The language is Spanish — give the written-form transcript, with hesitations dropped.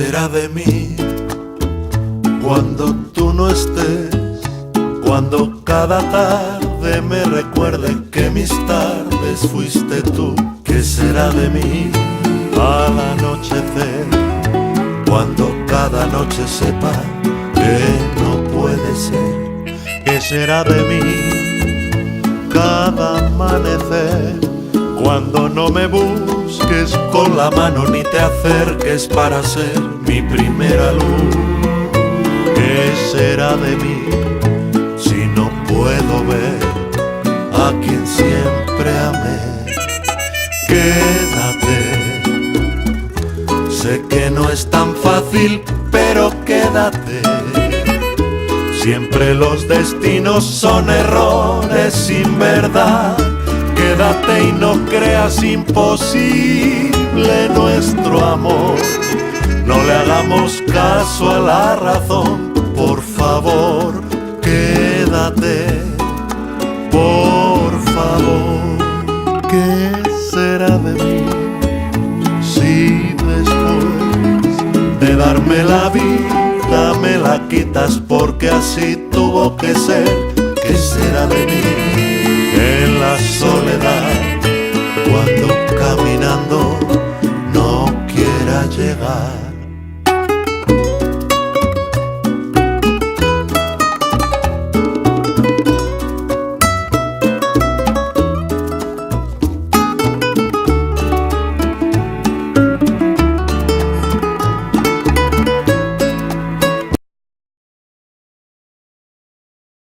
será de mí cuando tú no estés? Cuando cada tarde me recuerde que mis tardes fuiste tú. ¿Qué será de mí al anochecer? Cuando cada noche sepa que no puede ser. ¿Qué será de mí cada amanecer? Cuando no me busques con la mano ni te acerques para ser mi primera luz. ¿Qué será de mí si no puedo ver a quien siempre amé? Quédate, sé que no es tan fácil, pero quédate. Siempre los destinos son errores sin verdad. Quédate y no creas imposible nuestro amor. No le hagamos caso a la razón, por favor, quédate, por favor. ¿Qué será de mí si después de darme la vida me la quitas porque así tuvo que ser? ¿Qué será de mí en la soledad?